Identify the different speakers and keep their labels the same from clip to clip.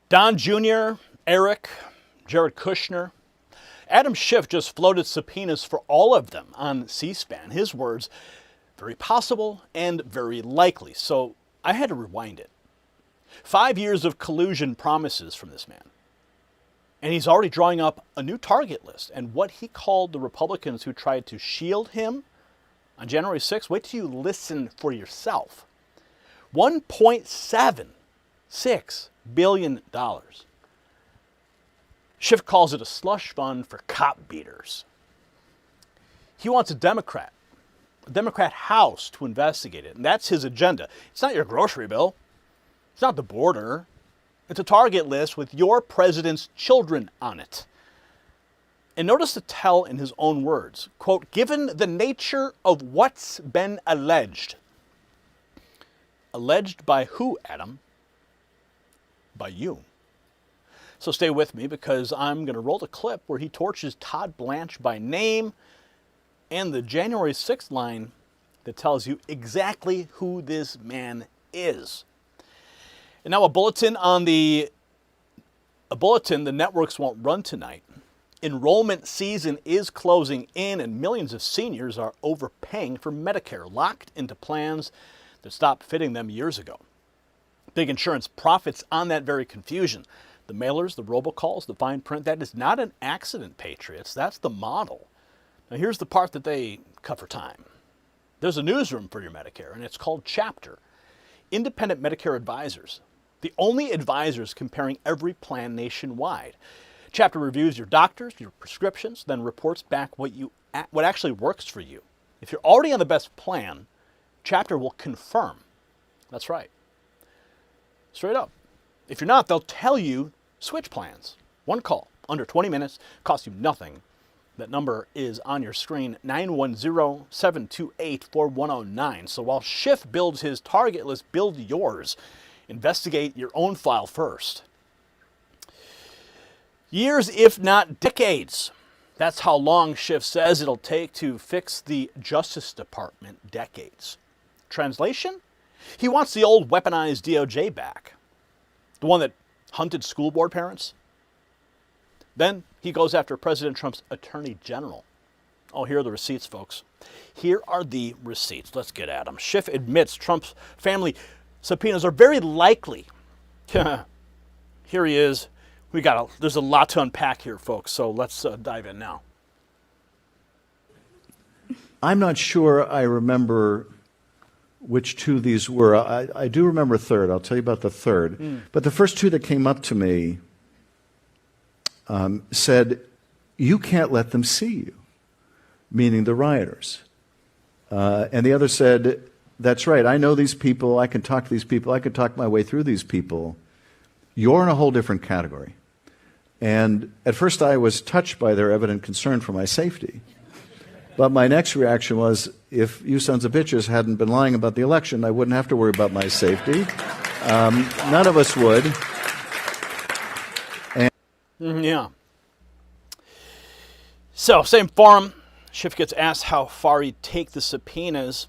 Speaker 1: Don Jr., Eric, Jared Kushner. Adam Schiff just floated subpoenas for all of them on C-SPAN. His words, very possible and very likely. So I had to rewind it. 5 years of collusion promises from this man. And he's already drawing up a new target list. And what he called the Republicans who tried to shield him on January 6th, wait till you listen for yourself. $1.76 billion. Schiff calls it a slush fund for cop beaters. He wants a Democrat House to investigate it, and that's his agenda. It's not your grocery bill. It's not the border. It's a target list with your president's children on it. And notice the tell in his own words, quote, given the nature of what's been alleged. Alleged by who, Adam? By you. So stay with me because I'm going to roll the clip where he torches Todd Blanche by name and the January 6th line that tells you exactly who this man is. And now a bulletin the networks won't run tonight. Enrollment season is closing in and millions of seniors are overpaying for Medicare, locked into plans that stopped fitting them years ago. Big insurance profits on that very confusion. The mailers, the robocalls, the fine print, that is not an accident, patriots. That's the model. Now here's the part that they cut for time. There's a newsroom for your Medicare, and it's called Chapter. Independent Medicare advisors. The only advisors comparing every plan nationwide. Chapter reviews your doctors, your prescriptions, then reports back what actually works for you. If you're already on the best plan, Chapter will confirm. That's right. Straight up. If you're not, they'll tell you switch plans. One call, under 20 minutes, costs you nothing. That number is on your screen, 910-728-4109. So while Schiff builds his target list, build yours. Investigate your own file first. Years, if not decades. That's how long Schiff says it'll take to fix the Justice Department. Decades. Translation? He wants the old weaponized DOJ back. The one that hunted school board parents. Then he goes after President Trump's Attorney General. Oh, here are the receipts, folks. Here are the receipts. Let's get at them. Schiff admits Trump's family subpoenas are very likely. Here he is. There's a lot to unpack here, folks, so let's dive in now.
Speaker 2: I'm not sure I remember which two these were. I do remember a third. I'll tell you about the third. But the first two that came up to me said, you can't let them see you, meaning the rioters. And the other said, that's right, I know these people, I can talk to these people, I can talk my way through these people. You're in a whole different category. And at first I was touched by their evident concern for my safety. But my next reaction was, if you sons of bitches hadn't been lying about the election, I wouldn't have to worry about my safety. None of us would.
Speaker 1: Yeah. So, same forum, Schiff gets asked how far he'd take the subpoenas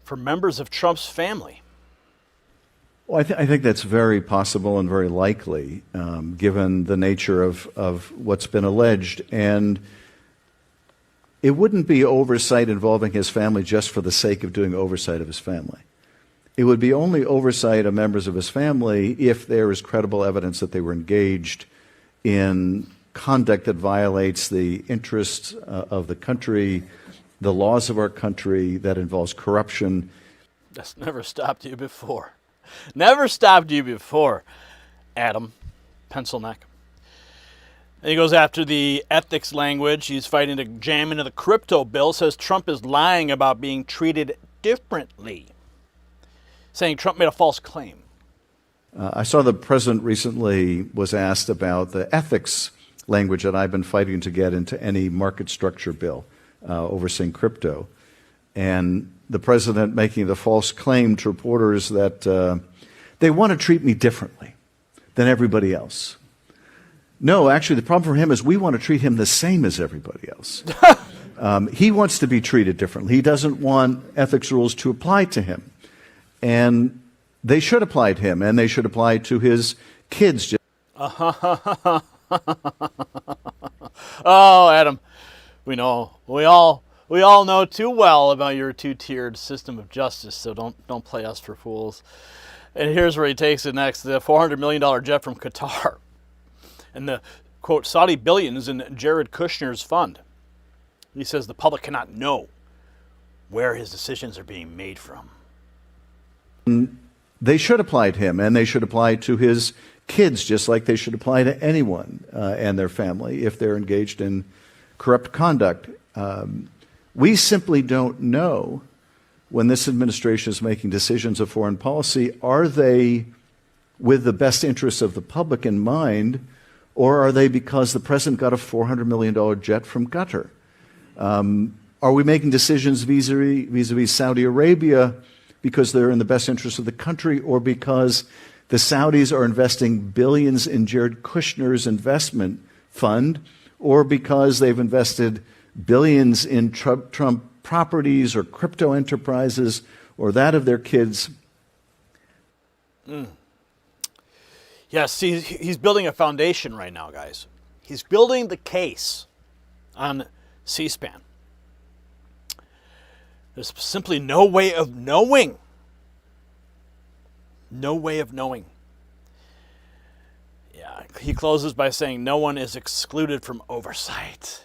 Speaker 1: for members of Trump's family.
Speaker 2: Well, I think that's very possible and very likely, given the nature of what's been alleged. And it wouldn't be oversight involving his family just for the sake of doing oversight of his family. It would be only oversight of members of his family if there is credible evidence that they were engaged in conduct that violates the interests of the country, the laws of our country, that involves corruption.
Speaker 1: That's never stopped you before. Never stopped you before, Adam, pencil neck. And he goes after the ethics language. He's fighting to jam into the crypto bill. Says Trump is lying about being treated differently. Saying Trump made a false claim.
Speaker 2: I saw the president recently was asked about the ethics language that I've been fighting to get into any market structure bill overseeing crypto. And the president making the false claim to reporters that they want to treat me differently than everybody else. No, actually, the problem for him is we want to treat him the same as everybody else. He wants to be treated differently. He doesn't want ethics rules to apply to him. And they should apply to him, and they should apply to his kids just
Speaker 1: Oh, Adam, we know. We all know too well about your two-tiered system of justice, so don't play us for fools. And here's where he takes it next. The $400 million jet from Qatar. And the, quote, Saudi billions in Jared Kushner's fund. He says the public cannot know where his decisions are being made from.
Speaker 2: they should apply to him, and they should apply to his kids, just like they should apply to anyone and their family if they're engaged in corrupt conduct. We simply don't know when this administration is making decisions of foreign policy, are they with the best interests of the public in mind, or are they because the president got a $400 million jet from Qatar? Are we making decisions vis-a-vis Saudi Arabia because they're in the best interest of the country, or because the Saudis are investing billions in Jared Kushner's investment fund, or because they've invested billions in Trump properties or crypto enterprises or that of their kids?
Speaker 1: Yes, he's building a foundation right now, guys. He's building the case on C-SPAN. There's simply no way of knowing. No way of knowing. Yeah, he closes by saying no one is excluded from oversight.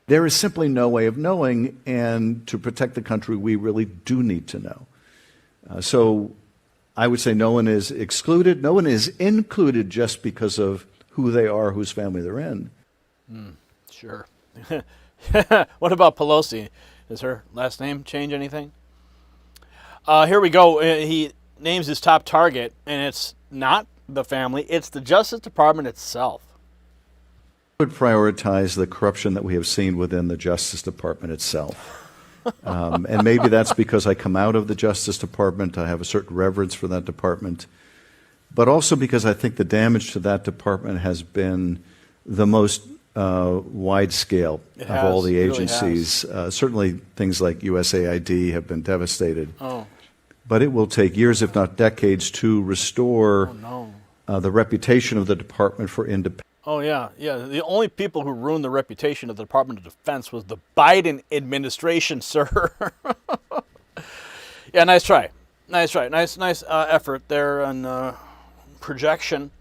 Speaker 2: There is simply no way of knowing, and to protect the country, we really do need to know. So I would say no one is excluded. No one is included just because of who they are, whose family they're in.
Speaker 1: Sure. What about Pelosi? Does her last name change anything? Here we go. He names his top target, and it's not the family. It's the Justice Department itself.
Speaker 2: I would prioritize the corruption that we have seen within the Justice Department itself. And maybe that's because I come out of the Justice Department. I have a certain reverence for that department. But also because I think the damage to that department has been the most wide scale of all the agencies. Certainly things like USAID have been devastated.
Speaker 1: Oh.
Speaker 2: But it will take years, if not decades, to restore the reputation of the department for independence.
Speaker 1: Oh, yeah. The only people who ruined the reputation of the Department of Defense was the Biden administration, sir. Yeah, nice try. Nice effort there on projection.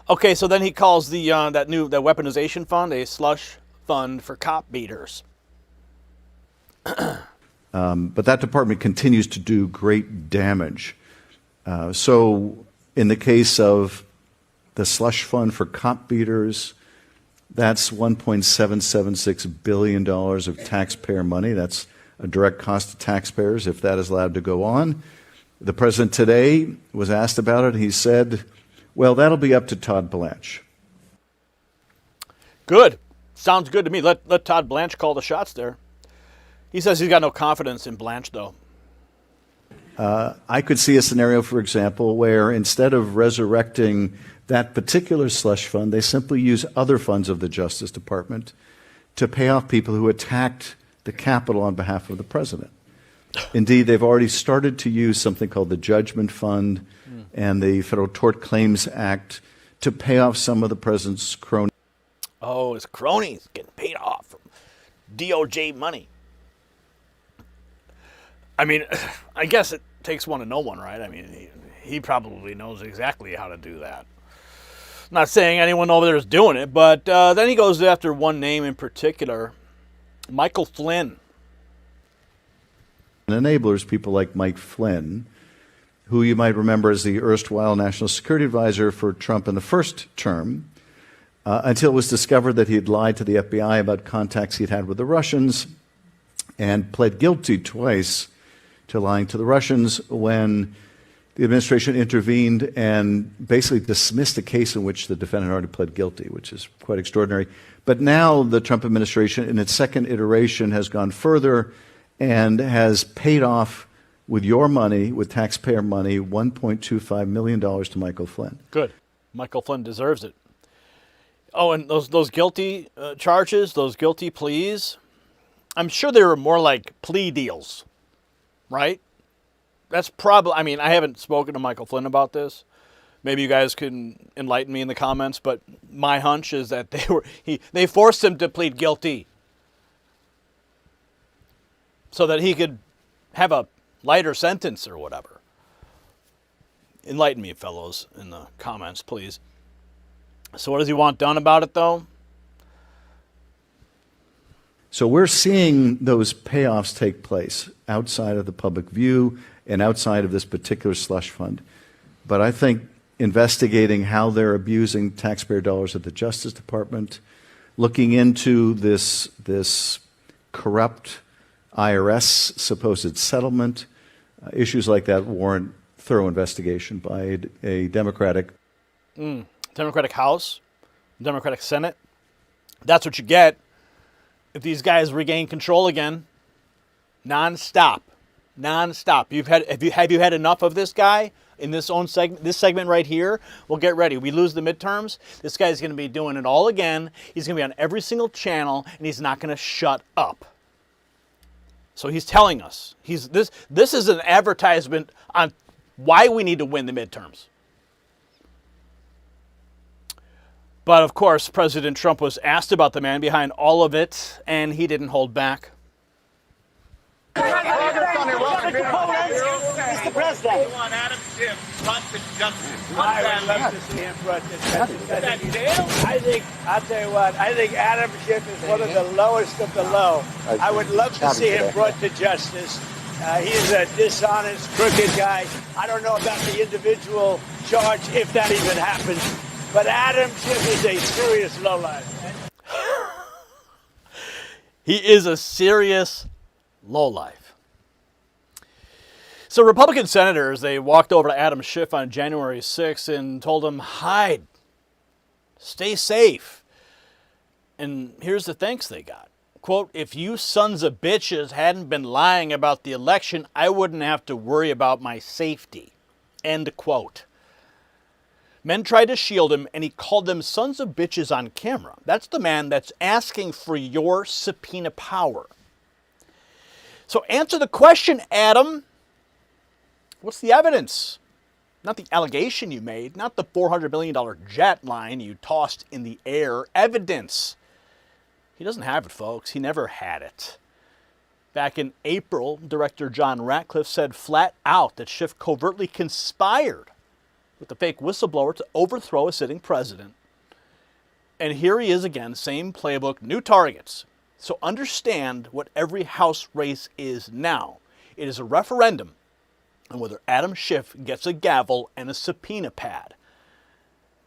Speaker 1: Okay, so then he calls the that weaponization fund a slush fund for cop beaters.
Speaker 2: But that department continues to do great damage. So in the case of the slush fund for cop beaters, that's $1.776 billion of taxpayer money. That's a direct cost to taxpayers if that is allowed to go on. The president today was asked about it. He said, well, that'll be up to Todd Blanche.
Speaker 1: Good. Sounds good to me. Let Todd Blanche call the shots there. He says he's got no confidence in Blanche, though.
Speaker 2: I could see a scenario, for example, where instead of resurrecting that particular slush fund, they simply use other funds of the Justice Department to pay off people who attacked the Capitol on behalf of the president. Indeed, they've already started to use something called the Judgment Fund and the Federal Tort Claims Act to pay off some of the president's cronies.
Speaker 1: Oh, his cronies getting paid off from DOJ money. I mean, I guess it takes one to know one, right? I mean, he probably knows exactly how to do that. Not saying anyone over there is doing it, but then he goes after one name in particular, Michael Flynn.
Speaker 2: Enablers, people like Mike Flynn, who you might remember as the erstwhile National Security Advisor for Trump in the first term, until it was discovered that he had lied to the FBI about contacts he'd had with the Russians and pled guilty twice to lying to the Russians when the administration intervened and basically dismissed a case in which the defendant already pled guilty, which is quite extraordinary. But now the Trump administration, in its second iteration, has gone further and has paid off with your money, with taxpayer money, $1.25 million to Michael Flynn.
Speaker 1: Good. Michael Flynn deserves it. Oh, and those guilty charges, those guilty pleas, I'm sure they were more like plea deals, right? That's probably, I mean, I haven't spoken to Michael Flynn about this, Maybe you guys can enlighten me in the comments, but my hunch is that they forced him to plead guilty so that he could have a lighter sentence or whatever. Enlighten me, fellows, in the comments, please. So what does he want done about it, though?
Speaker 2: So we're seeing those payoffs take place outside of the public view and outside of this particular slush fund. But I think investigating how they're abusing taxpayer dollars at the Justice Department, looking into this corrupt IRS supposed settlement, issues like that warrant thorough investigation by a Democratic
Speaker 1: House, Democratic Senate. That's what you get if these guys regain control again. Non-stop. Have you had enough of this guy in this segment right here? Well, get ready. We lose the midterms. This guy's going to be doing it all again. He's going to be on every single channel, and he's not going to shut up. So he's telling us this is an advertisement on why we need to win the midterms. But of course, President Trump was asked about the man behind all of it, and he didn't hold back.
Speaker 3: Mr. President.
Speaker 4: We want Adam Schiff brought to justice.
Speaker 3: I would love to see him brought to justice. I'll tell you what, I think Adam Schiff is one of the lowest of the low. I would love to see him brought to justice. He's a dishonest, crooked guy. I don't know about the individual charge, if that even happens. But Adam Schiff is a serious lowlife.
Speaker 1: He is a serious lowlife. So Republican senators, they walked over to Adam Schiff on January 6th and told him, hide, stay safe. And here's the thanks they got. Quote, if you sons of bitches hadn't been lying about the election, I wouldn't have to worry about my safety. End quote. Men tried to shield him, and he called them sons of bitches on camera. That's the man that's asking for your subpoena power. So answer the question, Adam. What's the evidence? Not the allegation you made, not the $400 million jet line you tossed in the air. Evidence. He doesn't have it, folks. He never had it. Back in April, Director John Ratcliffe said flat out that Schiff covertly conspired with the fake whistleblower to overthrow a sitting president. And here he is again, same playbook, new targets. So understand what every House race is now. It is a referendum on whether Adam Schiff gets a gavel and a subpoena pad.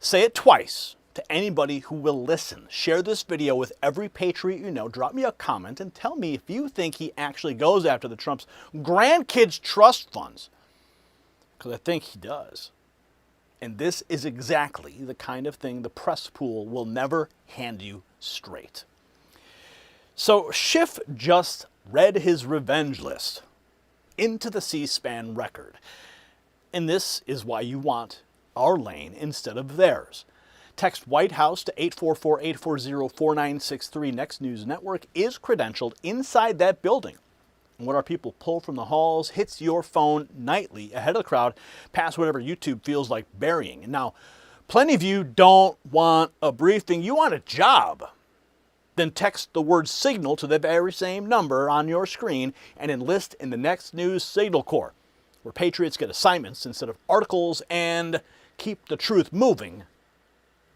Speaker 1: Say it twice to anybody who will listen. Share this video with every patriot you know. Drop me a comment and tell me if you think he actually goes after the Trump's grandkids trust funds. Because I think he does. And this is exactly the kind of thing the press pool will never hand you straight. So Schiff just read his revenge list into the C-SPAN record. And this is why you want our lane instead of theirs. Text White House to 844-840-4963. Next News Network is credentialed inside that building. And what our people pull from the halls hits your phone nightly ahead of the crowd, past whatever YouTube feels like burying. And now, plenty of you don't want a briefing. You want a job. Then text the word signal to the very same number on your screen and enlist in the Next News Signal Corps, where patriots get assignments instead of articles and keep the truth moving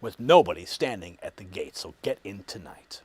Speaker 1: with nobody standing at the gate. So get in tonight.